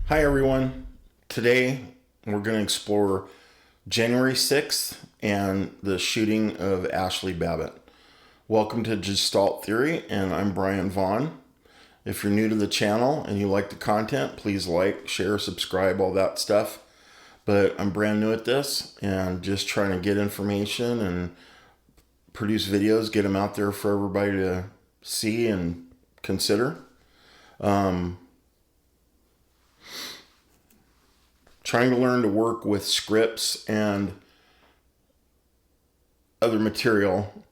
Hi everyone. Today we're going to explore January 6th and the shooting of Ashli Babbitt. Welcome to Gestalt Theory, and I'm Brian Vaughn. If you're new to the channel and you like the content, please like, share, subscribe, all that stuff. But I'm brand new at this and just trying to get information and produce videos, get them out there for everybody to see and consider. Trying to learn to work with scripts and other material,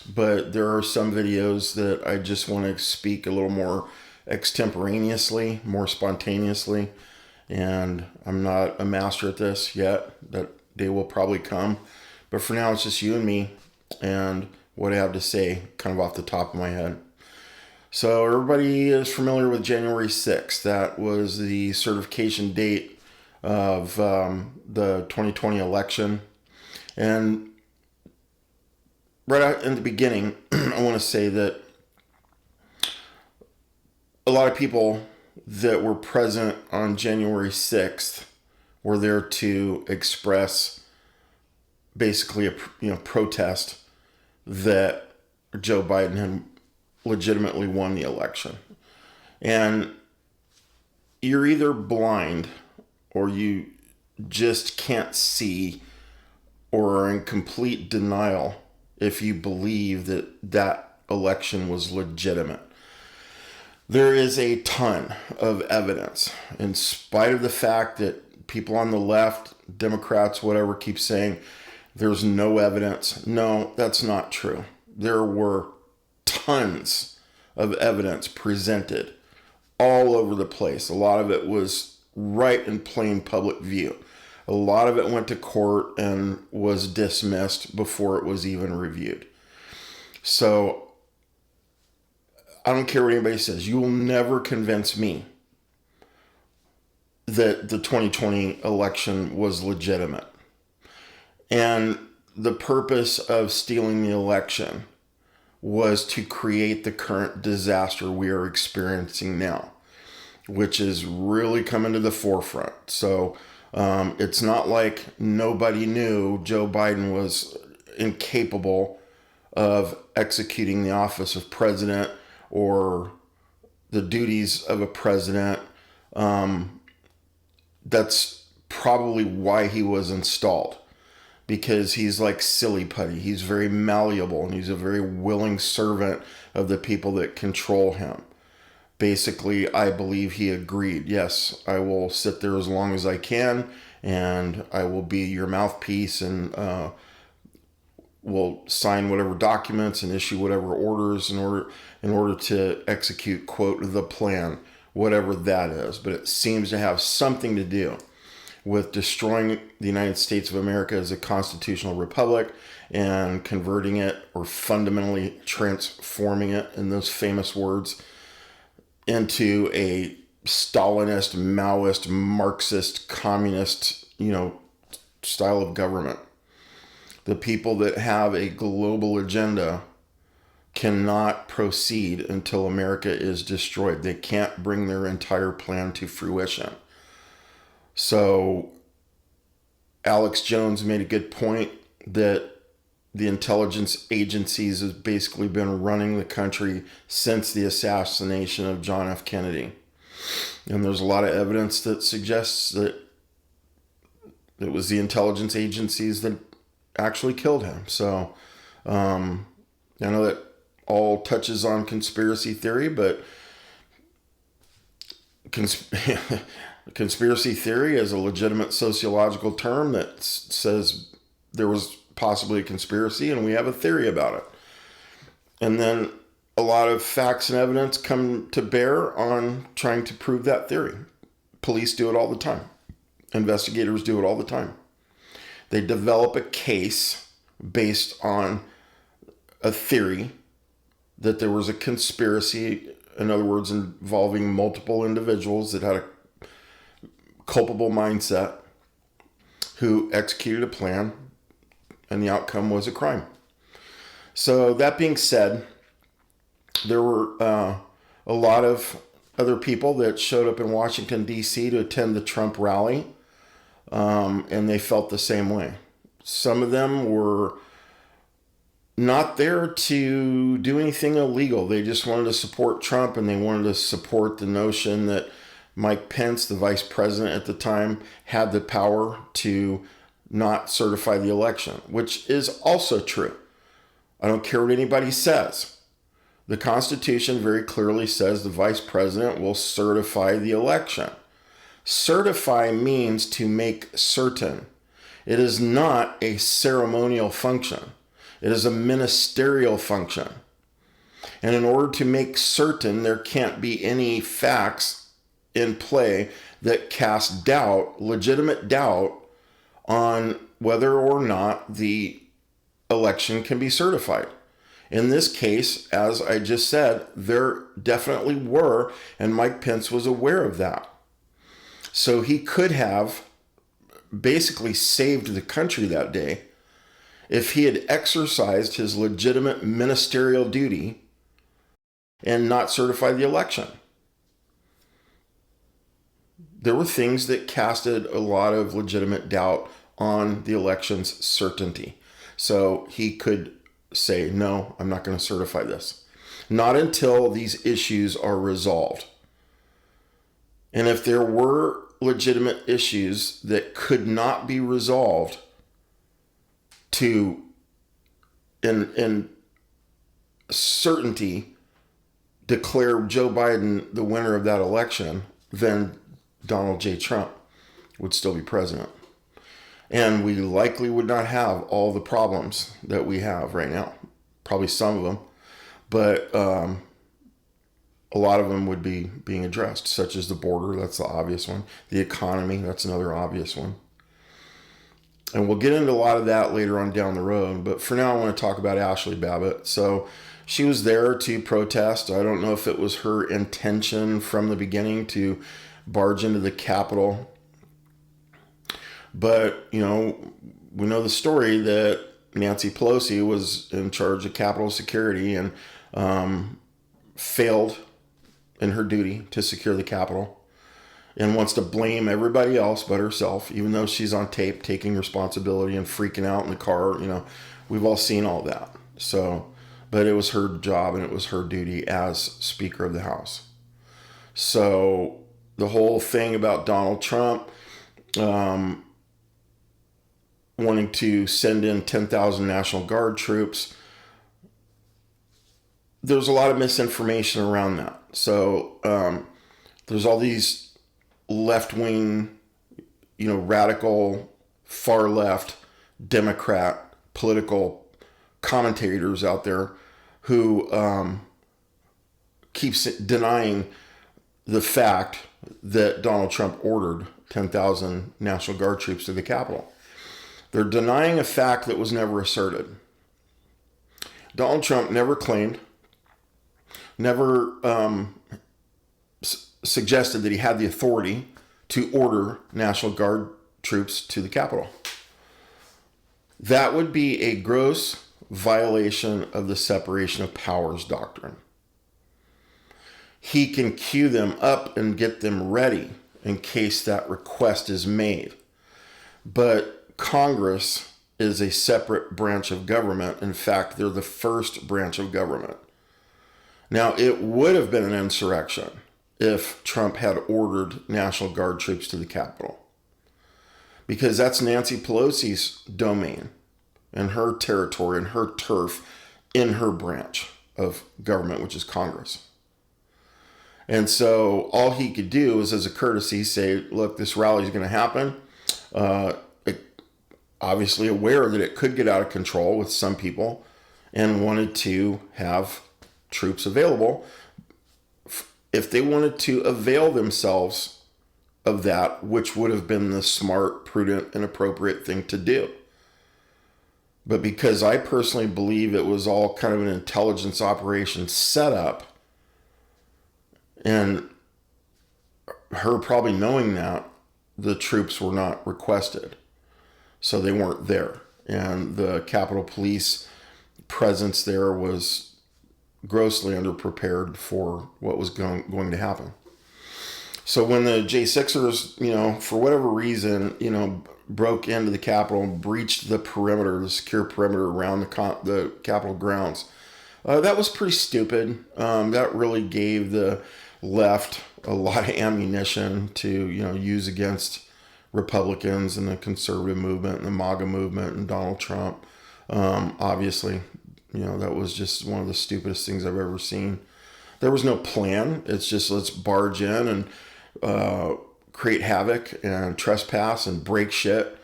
but there are some videos that I just want to speak a little more extemporaneously, more spontaneously, and I'm not a master at this yet. That day will probably come, but for now it's just you and me and what I have to say kind of off the top of my head. So everybody is familiar with January 6th. That was the certification date of the 2020 election. And right out in the beginning, I want to say that a lot of people that were present on January 6th were there to express basically a protest that Joe Biden had legitimately won the election. And you're either blind or you just can't see or are in complete denial if you believe that that election was legitimate. There is a ton of evidence, in spite of the fact that people on the left, Democrats, whatever, keep saying there's no evidence. No, that's not true. There were tons of evidence presented all over the place. A lot of it was right in plain public view. A lot of it went to court and was dismissed before it was even reviewed. So I don't care what anybody says. You will never convince me that the 2020 election was legitimate. And the purpose of stealing the election was to create the current disaster we are experiencing now, which is really coming to the forefront. So it's not like nobody knew Joe Biden was incapable of executing the office of president or the duties of a president. That's probably why he was installed, because he's like silly putty. He's very malleable and he's a very willing servant of the people that control him. Basically, I believe he agreed. Yes, I will sit there as long as I can, and I will be your mouthpiece, and will sign whatever documents and issue whatever orders in order to execute, quote, the plan, whatever that is. But it seems to have something to do with destroying the United States of America as a constitutional republic and converting it, or fundamentally transforming it, in those famous words, into a Stalinist, Maoist, Marxist, communist, style of government. The people that have a global agenda cannot proceed until America is destroyed. They can't bring their entire plan to fruition. So Alex Jones made a good point that the intelligence agencies have basically been running the country since the assassination of John F. Kennedy. And there's a lot of evidence that suggests that it was the intelligence agencies that actually killed him. So I know that all touches on conspiracy theory, but conspiracy theory is a legitimate sociological term that says there was possibly a conspiracy and we have a theory about it. And then a lot of facts and evidence come to bear on trying to prove that theory. Police do it all the time. Investigators do it all the time. They develop a case based on a theory that there was a conspiracy, in other words, involving multiple individuals that had a culpable mindset who executed a plan, and the outcome was a crime. So that being said, there were a lot of other people that showed up in Washington, D.C. to attend the Trump rally, and they felt the same way. Some of them were not there to do anything illegal. They just wanted to support Trump, and they wanted to support the notion that Mike Pence, the vice president at the time, had the power to not certify the election, which is also true. I don't care what anybody says. The Constitution very clearly says the vice president will certify the election. Certify means to make certain. It is not a ceremonial function. It is a ministerial function. And in order to make certain, there can't be any facts in play that cast doubt, legitimate doubt, on whether or not the election can be certified. In this case, as I just said, there definitely were, and Mike Pence was aware of that. So he could have basically saved the country that day if he had exercised his legitimate ministerial duty and not certified the election. There were things that casted a lot of legitimate doubt on the election's certainty. So he could say, no, I'm not going to certify this. Not until these issues are resolved. And if there were legitimate issues that could not be resolved to, in certainty, declare Joe Biden the winner of that election, then Donald J. Trump would still be president. And we likely would not have all the problems that we have right now. Probably some of them. But a lot of them would be being addressed, such as the border. That's the obvious one. The economy. That's another obvious one. And we'll get into a lot of that later on down the road. But for now, I want to talk about Ashli Babbitt. So she was there to protest. I don't know if it was her intention from the beginning to barge into the Capitol. But, you know, we know the story that Nancy Pelosi was in charge of Capitol security and failed in her duty to secure the Capitol and wants to blame everybody else but herself, even though she's on tape taking responsibility and freaking out in the car. You know, we've all seen all that. So, but it was her job and it was her duty as Speaker of the House. So the whole thing about Donald Trump wanting to send in 10,000 National Guard troops, there's a lot of misinformation around that. So there's all these left-wing, you know, radical, far-left, Democrat political commentators out there who keeps denying the fact that Donald Trump ordered 10,000 National Guard troops to the Capitol. They're denying a fact that was never asserted. Donald Trump never claimed, never suggested that he had the authority to order National Guard troops to the Capitol. That would be a gross violation of the separation of powers doctrine. He can queue them up and get them ready in case that request is made. But Congress is a separate branch of government. In fact, they're the first branch of government. Now, it would have been an insurrection if Trump had ordered National Guard troops to the Capitol, because that's Nancy Pelosi's domain and her territory and her turf in her branch of government, which is Congress. And so all he could do is, as a courtesy, say, look, this rally is going to happen. Obviously aware that it could get out of control with some people and wanted to have troops available. If they wanted to avail themselves of that, which would have been the smart, prudent, and appropriate thing to do. But because I personally believe it was all kind of an intelligence operation set up, and her probably knowing that, the troops were not requested. So they weren't there. And the Capitol Police presence there was grossly underprepared for what was going to happen. So when the J6ers, for whatever reason, broke into the Capitol and breached the perimeter, the secure perimeter around the Capitol grounds, that was pretty stupid. That really gave the left a lot of ammunition to, use against Republicans and the conservative movement and the MAGA movement and Donald Trump. Obviously, that was just one of the stupidest things I've ever seen. There was no plan. It's just, let's barge in and create havoc and trespass and break shit,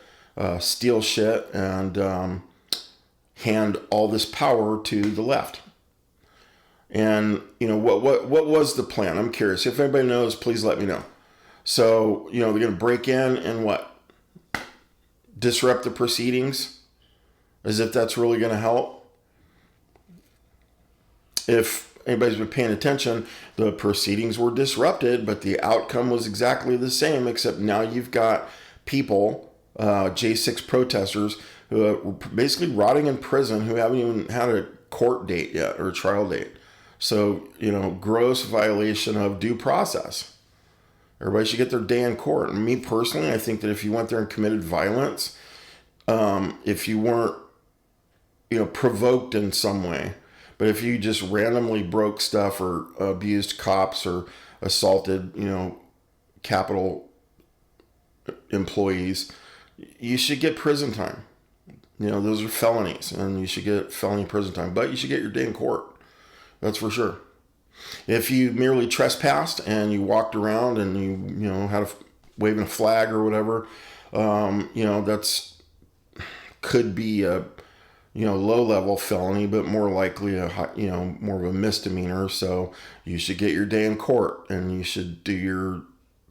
steal shit, and hand all this power to the left. And what was the plan? I'm curious. If anybody knows, please let me know. So they're going to break in and what? Disrupt the proceedings, as if that's really going to help. If anybody's been paying attention, the proceedings were disrupted, but the outcome was exactly the same, except now you've got people, J6 protesters, who are basically rotting in prison, who haven't even had a court date yet or a trial date. So, gross violation of due process. Everybody should get their day in court. And me personally, I think that if you went there and committed violence, if you weren't, provoked in some way, but if you just randomly broke stuff or abused cops or assaulted, Capitol employees, you should get prison time. Those are felonies, and you should get felony prison time. But you should get your day in court. That's for sure. If you merely trespassed and you walked around and you had waving a flag or whatever, that's could be a low-level felony, but more likely more of a misdemeanor. So you should get your day in court, and you should do your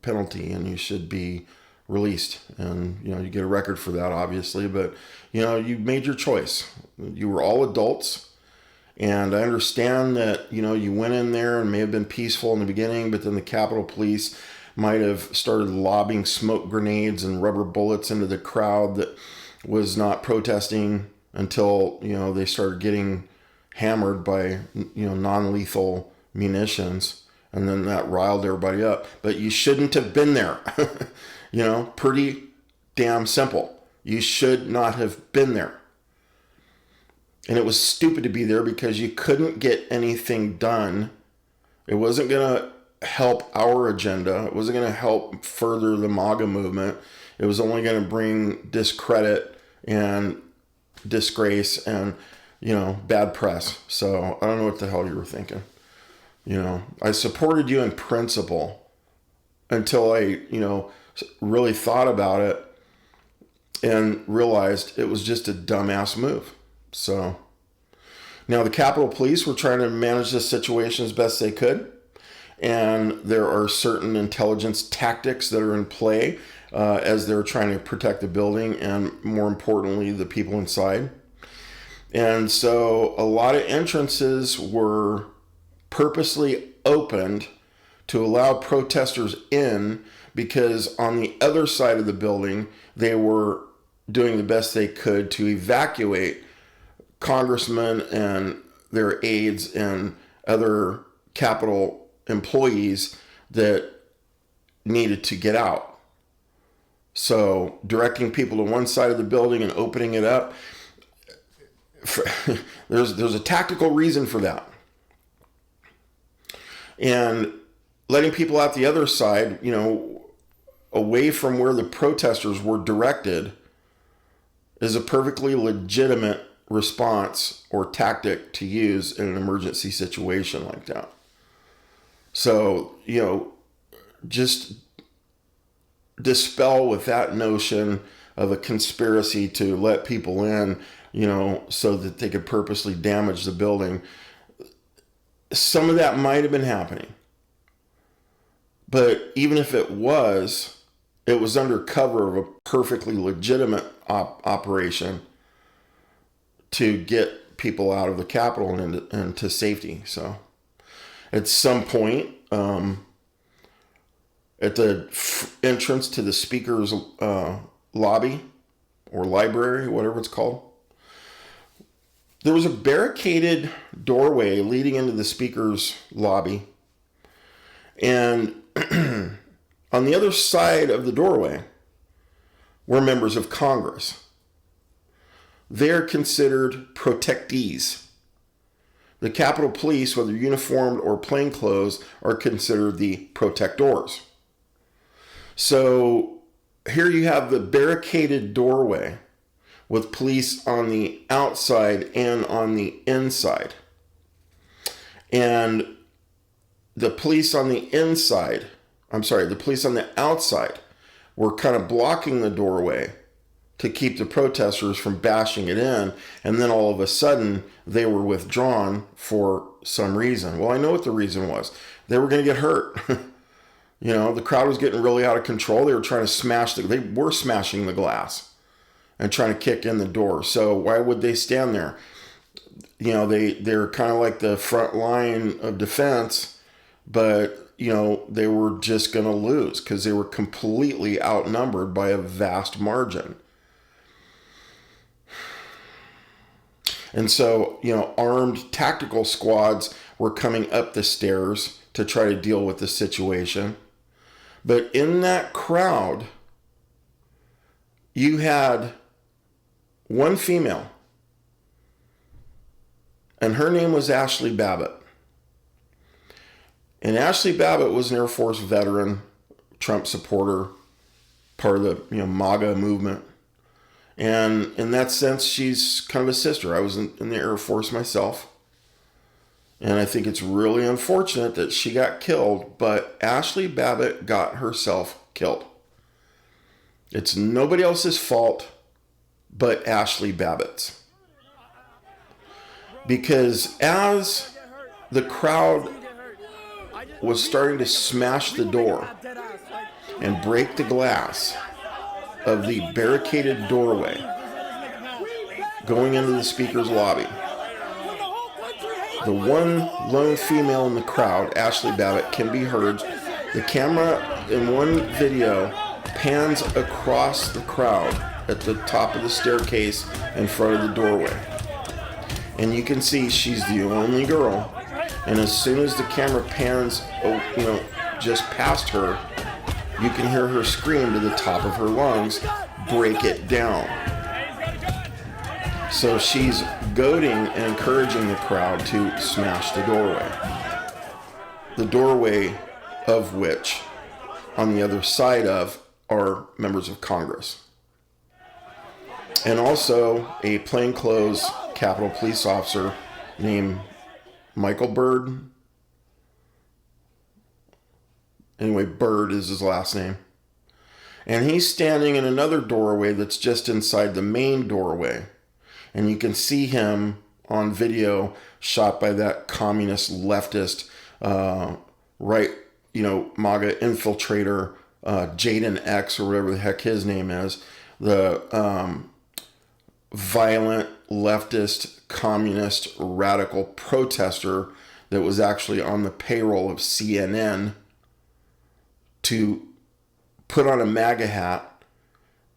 penalty, and you should be released. And you get a record for that, obviously. But you made your choice. You were all adults, and I understand that you went in there and may have been peaceful in the beginning, but then the Capitol Police might have started lobbing smoke grenades and rubber bullets into the crowd that was not protesting, until they started getting hammered by non-lethal munitions, and then that riled everybody up. But you shouldn't have been there. Pretty damn simple. You should not have been there. And it was stupid to be there because you couldn't get anything done. It wasn't going to help our agenda. It wasn't going to help further the MAGA movement. It was only going to bring discredit and disgrace and bad press. So I don't know what the hell you were thinking. I supported you in principle until I really thought about it and realized it was just a dumbass move. So now the Capitol Police were trying to manage this situation as best they could, and there are certain intelligence tactics that are in play as they're trying to protect the building and, more importantly, the people inside. And so a lot of entrances were purposely opened to allow protesters in, because on the other side of the building, they were doing the best they could to evacuate congressmen and their aides and other Capitol employees that needed to get out. So directing people to one side of the building and opening it up, there's a tactical reason for that. And letting people out the other side, away from where the protesters were directed, is a perfectly legitimate response or tactic to use in an emergency situation like that. So, just dispel with that notion of a conspiracy to let people in, so that they could purposely damage the building. Some of that might have been happening. But even if it was under cover of a perfectly legitimate operation to get people out of the Capitol and into safety. So at some point, at the entrance to the speaker's lobby or library, whatever it's called, there was a barricaded doorway leading into the speaker's lobby. And On the other side of the doorway were members of Congress. They're considered protectees. The Capitol Police, whether uniformed or plainclothes, are considered the protectors. So here you have the barricaded doorway with police on the outside and on the inside. And the police on the outside were kind of blocking the doorway to keep the protesters from bashing it in. And then all of a sudden, they were withdrawn for some reason. Well, I know what the reason was. They were going to get hurt. The crowd was getting really out of control. They were trying to they were smashing the glass and trying to kick in the door. So why would they stand there? They're kind of like the front line of defense, but they were just going to lose because they were completely outnumbered by a vast margin. And so, armed tactical squads were coming up the stairs to try to deal with the situation. But in that crowd, you had one female, and her name was Ashli Babbitt. And Ashli Babbitt was an Air Force veteran, Trump supporter, part of the MAGA movement. And in that sense, she's kind of a sister. I was in the Air Force myself. And I think it's really unfortunate that she got killed, but Ashli Babbitt got herself killed. It's nobody else's fault but Ashli Babbitt's. Because as the crowd was starting to smash the door and break the glass of the barricaded doorway going into the speaker's lobby, the one lone female in the crowd, Ashli Babbitt, can be heard. The camera in one video pans across the crowd at the top of the staircase in front of the doorway. And you can see she's the only girl. And as soon as the camera pans, just past her, you can hear her scream to the top of her lungs, "Break it down." So she's goading and encouraging the crowd to smash the doorway. The doorway of which, on the other side of, are members of Congress. And also a plainclothes Capitol Police officer named Michael Byrd. Anyway, Byrd is his last name. And he's standing in another doorway that's just inside the main doorway. And you can see him on video shot by that communist leftist, MAGA infiltrator, Jaden X, or whatever the heck his name is. The violent leftist communist radical protester that was actually on the payroll of CNN to put on a MAGA hat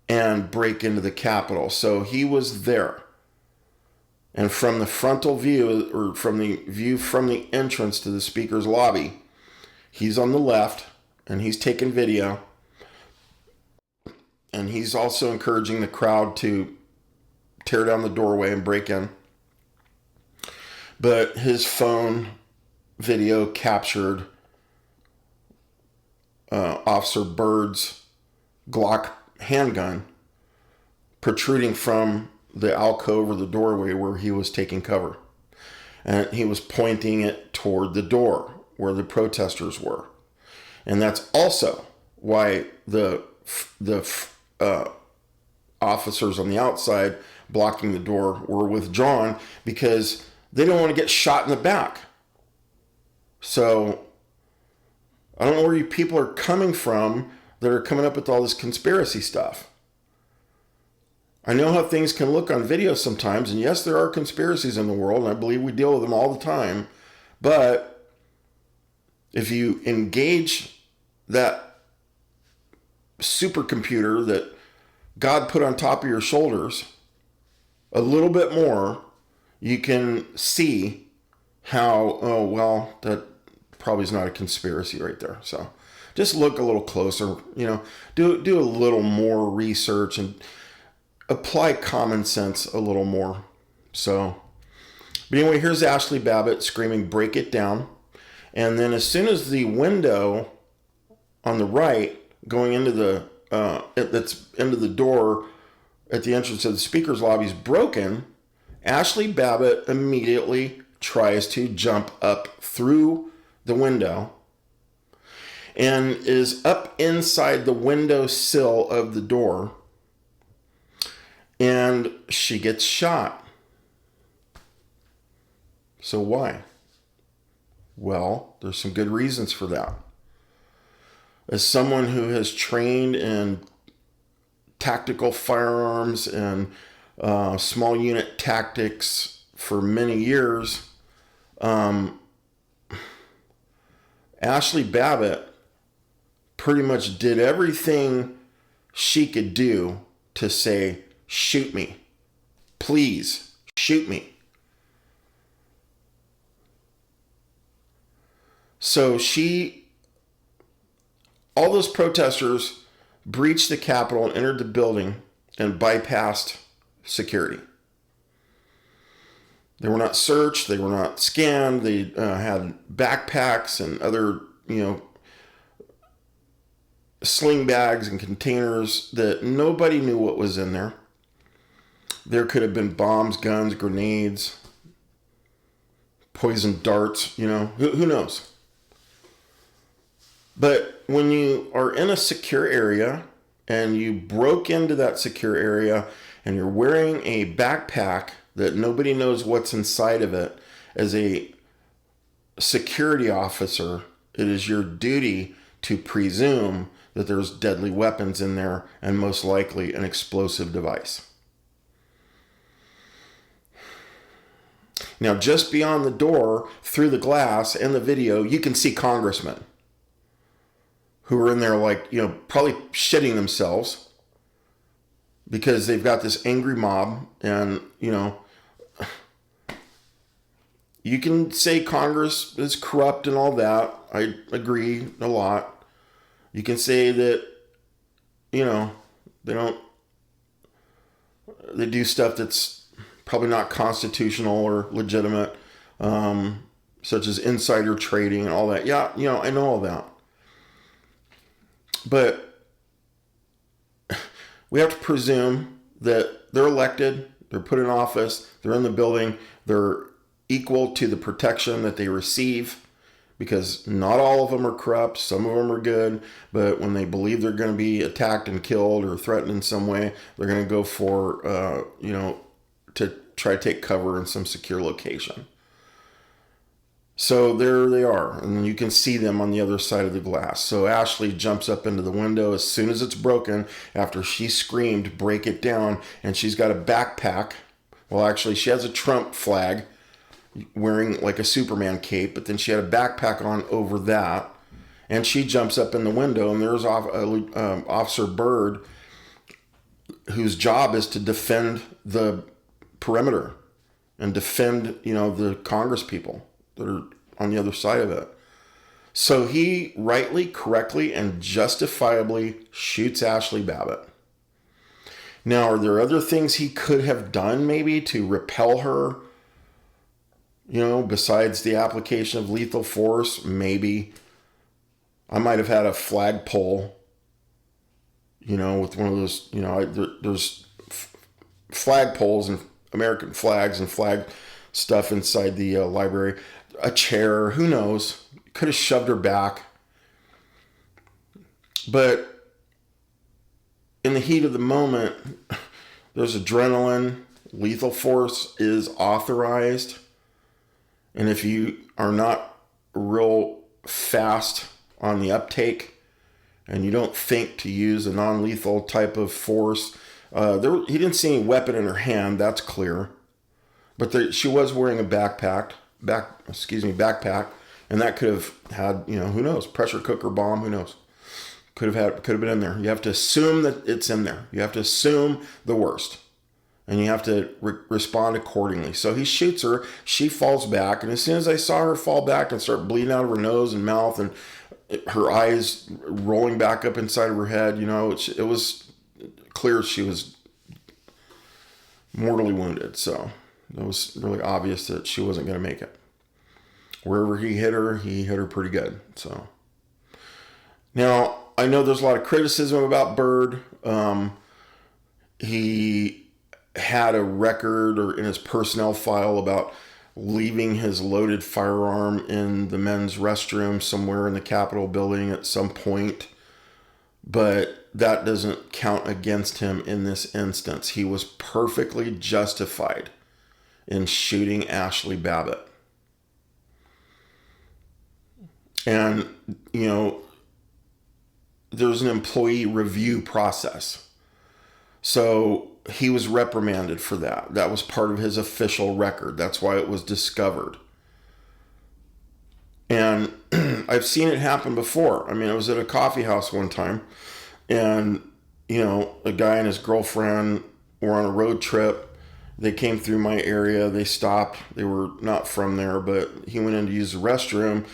and break into the Capitol. So he was there. And from the frontal view, or from the view from the entrance to the speaker's lobby, he's on the left and he's taking video. And he's also encouraging the crowd to tear down the doorway and break in. But his phone video captured Officer Byrd's Glock handgun protruding from the alcove or the doorway where he was taking cover. And he was pointing it toward the door where the protesters were. And that's also why the officers on the outside blocking the door were withdrawn, because they don't want to get shot in the back. So I don't know where you people are coming from that are coming up with all this conspiracy stuff. I know how things can look on video sometimes, and yes, there are conspiracies in the world, and I believe we deal with them all the time. But if you engage that supercomputer that God put on top of your shoulders a little bit more, you can see how, that probably is not a conspiracy right there. So just look a little closer, do a little more research and apply common sense a little more. So, but anyway, here's Ashli Babbitt screaming, "Break it down." And then as soon as the window on the right going into that's into the door at the entrance of the speaker's lobby is broken, Ashli Babbitt immediately tries to jump up through the window and is up inside the window sill of the door, and she gets shot. So why? Well, there's some good reasons for that. As someone who has trained in tactical firearms and small unit tactics for many years, Ashli Babbitt pretty much did everything she could do to say, "Shoot me. Please, shoot me." So all those protesters breached the Capitol and entered the building and bypassed security. They were not searched. They were not scanned. They had backpacks and other, sling bags and containers that nobody knew what was in there. There could have been bombs, guns, grenades, poison darts, who knows? But when you are in a secure area and you broke into that secure area and you're wearing a backpack that nobody knows what's inside of it, as a security officer, it is your duty to presume that there's deadly weapons in there and most likely an explosive device. Now, just beyond the door, through the glass and the video, you can see congressmen who are in there probably shitting themselves because they've got this angry mob. And, you can say Congress is corrupt and all that. I agree a lot. You can say that, they do stuff that's probably not constitutional or legitimate, such as insider trading and all that. Yeah, I know all that. But we have to presume that they're elected, they're put in office, they're in the building, they're equal to the protection that they receive, because not all of them are corrupt, some of them are good, but when they believe they're going to be attacked and killed or threatened in some way, they're going to go for, to try to take cover in some secure location. So there they are, and you can see them on the other side of the glass. So Ashli jumps up into the window as soon as it's broken, after she screamed, "Break it down," and she's got a backpack. Well, actually, she has a Trump flag, wearing like a Superman cape, but then she had a backpack on over that, and she jumps up in the window, and there's Officer Byrd, whose job is to defend the perimeter and defend, the Congress people that are on the other side of it. So he rightly, correctly, and justifiably shoots Ashli Babbitt. Now, are there other things he could have done maybe to repel her? Besides the application of lethal force? Maybe. I might have had a flagpole, with one of those, there's flagpoles and American flags and flag stuff inside the library. A chair, who knows? Could have shoved her back. But in the heat of the moment, there's adrenaline. Lethal force is authorized. And if you are not real fast on the uptake and you don't think to use a non-lethal type of force, he didn't see any weapon in her hand, that's clear. But she was wearing a backpack, and that could have had, who knows, pressure cooker bomb, who knows. Could have been in there. You have to assume that it's in there. You have to assume the worst. And you have to respond accordingly. So he shoots her. She falls back. And as soon as I saw her fall back and start bleeding out of her nose and mouth and her eyes rolling back up inside of her head. It was clear she was mortally wounded. So it was really obvious that she wasn't going to make it. Wherever he hit her pretty good. So now I know there's a lot of criticism about Byrd. He had a record or in his personnel file about leaving his loaded firearm in the men's restroom somewhere in the Capitol building at some point. But that doesn't count against him in this instance. He was perfectly justified in shooting Ashli Babbitt. And, there's an employee review process. So he was reprimanded for that. That was part of his official record. That's why it was discovered. And I've seen it happen before. I mean, I was at a coffee house one time, and, a guy and his girlfriend were on a road trip. They came through my area. They stopped. They were not from there, but he went in to use the restroom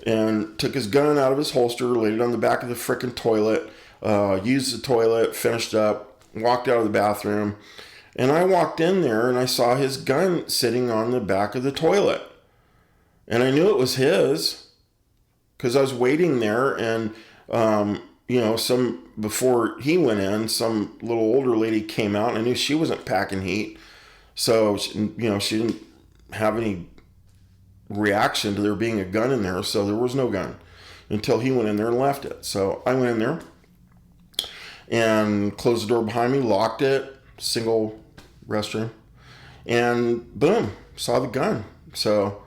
and took his gun out of his holster, laid it on the back of the frickin' toilet, used the toilet, finished up, walked out of the bathroom. And I walked in there and I saw his gun sitting on the back of the toilet. And I knew it was his because I was waiting there, and, before he went in, some little older lady came out, and I knew she wasn't packing heat. So, she didn't have any reaction to there being a gun in there. So there was no gun until he went in there and left it. So I went in there and closed the door behind me, locked it, single restroom, and boom, saw the gun. So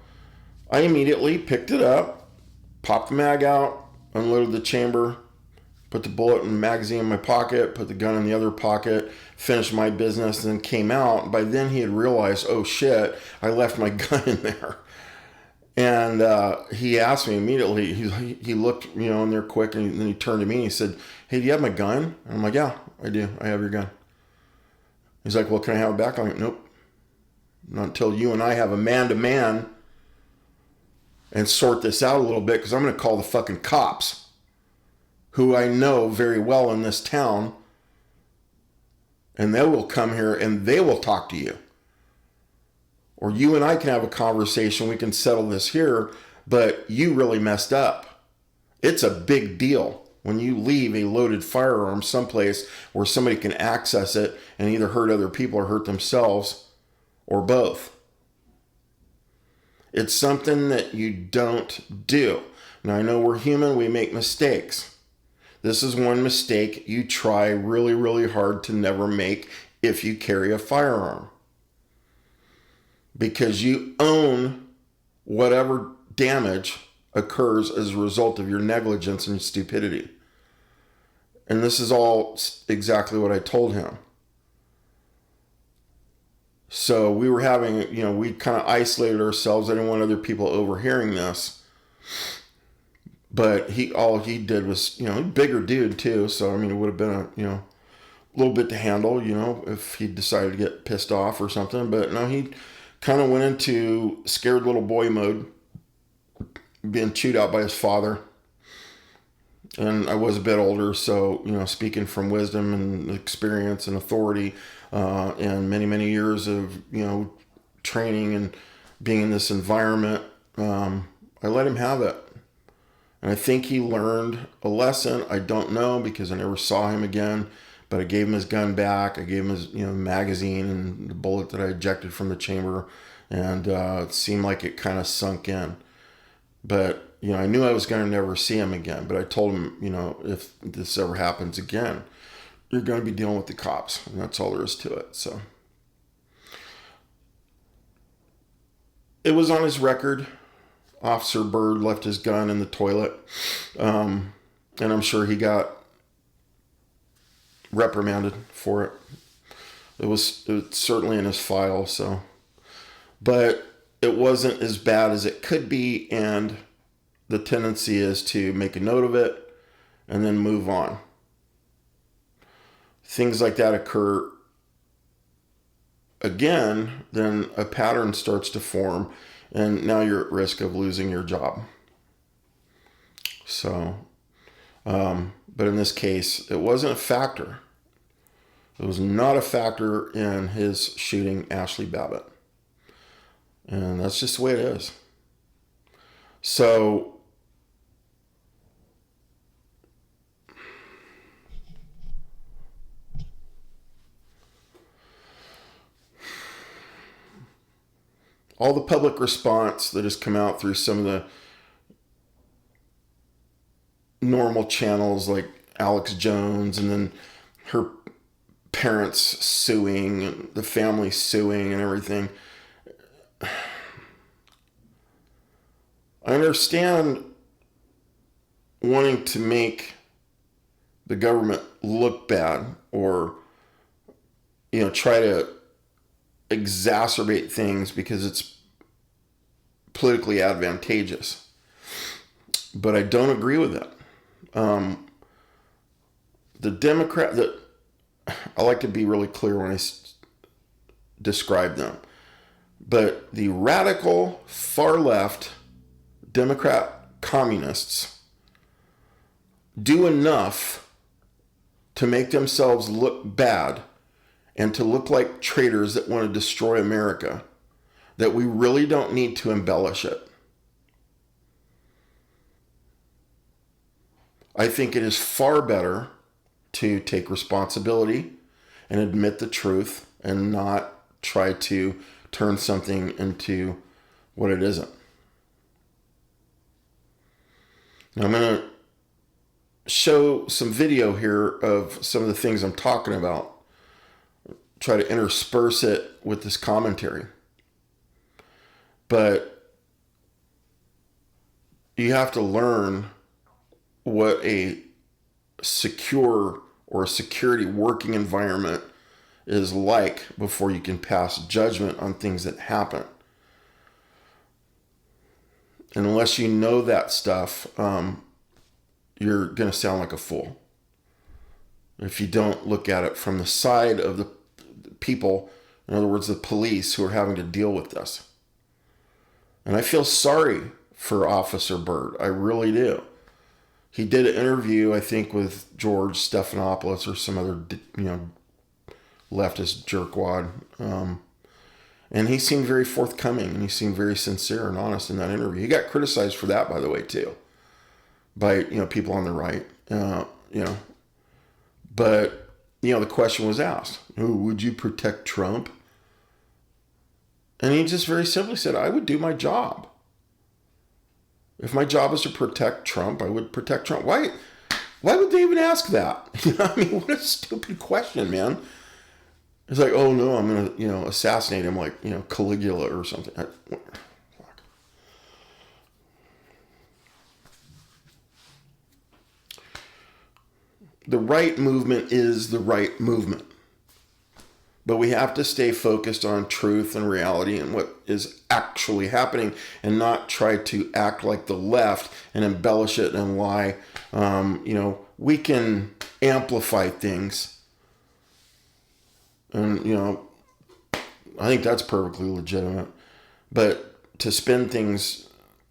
I immediately picked it up, popped the mag out, unloaded the chamber, put the bullet and magazine in my pocket, put the gun in the other pocket, finished my business, and then came out. By then he had realized, oh shit, I left my gun in there. And he asked me immediately, he looked, in there quick, and then he turned to me and he said, hey, do you have my gun? And I'm like, yeah, I do. I have your gun. He's like, well, can I have it back? I'm like, nope. Not until you and I have a man-to-man and sort this out a little bit, because I'm going to call the fucking cops, who I know very well in this town, and they will come here and they will talk to you. Or you and I can have a conversation. We can settle this here, but you really messed up. It's a big deal when you leave a loaded firearm someplace where somebody can access it and either hurt other people or hurt themselves, or both. It's something that you don't do. Now, I know we're human. We make mistakes. This is one mistake you try really, really hard to never make if you carry a firearm. Because you own whatever damage occurs as a result of your negligence and stupidity. And this is all exactly what I told him. So we were having, we kind of isolated ourselves. I didn't want other people overhearing this. But all he did was, a bigger dude too. So, it would have been a little bit to handle, if he decided to get pissed off or something. But no, he kind of went into scared little boy mode, being chewed out by his father. And I was a bit older, so, speaking from wisdom and experience and authority, and many, many years of, training and being in this environment, I let him have it. And I think he learned a lesson. I don't know, because I never saw him again. But I gave him his gun back. I gave him his magazine and the bullet that I ejected from the chamber. And it seemed like it kind of sunk in. But, I knew I was going to never see him again. But I told him, if this ever happens again, you're going to be dealing with the cops. And that's all there is to it. So it was on his record. Officer Byrd left his gun in the toilet. And I'm sure he got reprimanded for it. It was certainly in his file. So, but it wasn't as bad as it could be. And the tendency is to make a note of it and then move on. Things like that occur again, then a pattern starts to form, and now you're at risk of losing your job. So, but in this case, it wasn't a factor. It was not a factor in his shooting Ashli Babbitt. And that's just the way it is. So, all the public response that has come out through some of the normal channels like Alex Jones, and then her parents suing and the family suing and everything. I understand wanting to make the government look bad, or try to exacerbate things because it's politically advantageous. But I don't agree with that. The Democrat, I like to be really clear when I describe them, but the radical far left Democrat communists do enough to make themselves look bad and to look like traitors that want to destroy America, that we really don't need to embellish it. I think it is far better to take responsibility and admit the truth and not try to turn something into what it isn't. Now I'm going to show some video here of some of the things I'm talking about. Try to intersperse it with this commentary. But you have to learn what a secure or a security working environment is like before you can pass judgment on things that happen. And unless you know that stuff, you're going to sound like a fool if you don't look at it from the side of the people, in other words, the police, who are having to deal with this. And I feel sorry for Officer Byrd. I really do. He did an interview, I think, with George Stephanopoulos or some other, leftist jerkwad. And he seemed very forthcoming, and he seemed very sincere and honest in that interview. He got criticized for that, by the way, too, by, people on the right, But, the question was asked, would you protect Trump? And he just very simply said, I would do my job. If my job is to protect Trump, I would protect Trump. Why would they even ask that? What a stupid question, man. It's like, oh no, I'm going to, assassinate him like, Caligula or something. Fuck. The right movement is the right movement. But we have to stay focused on truth and reality and what is actually happening, and not try to act like the left and embellish it and lie. We can amplify things. And, I think that's perfectly legitimate. But to spin things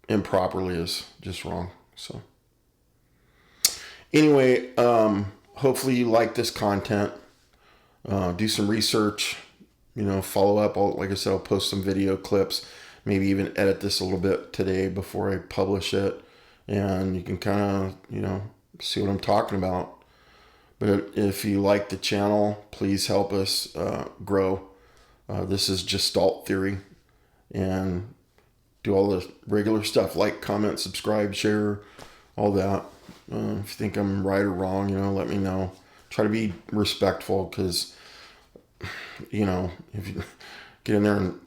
improperly is just wrong. So anyway, hopefully you like this content. Do some research, follow up. Like I said, I'll post some video clips, maybe even edit this a little bit today before I publish it. And you can kind of, see what I'm talking about. But if you like the channel, please help us grow. This is Gestalt Theory. And do all the regular stuff, like, comment, subscribe, share, all that. If you think I'm right or wrong, let me know. Try to be respectful, because, if you get in there and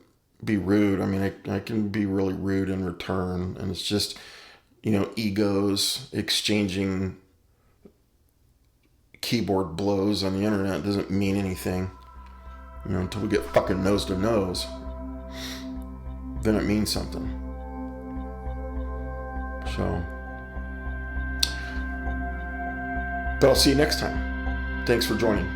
be rude, I can be really rude in return. And it's just, egos exchanging keyboard blows on the internet. It doesn't mean anything, until we get fucking nose to nose. Then it means something. So, but I'll see you next time. Thanks for joining.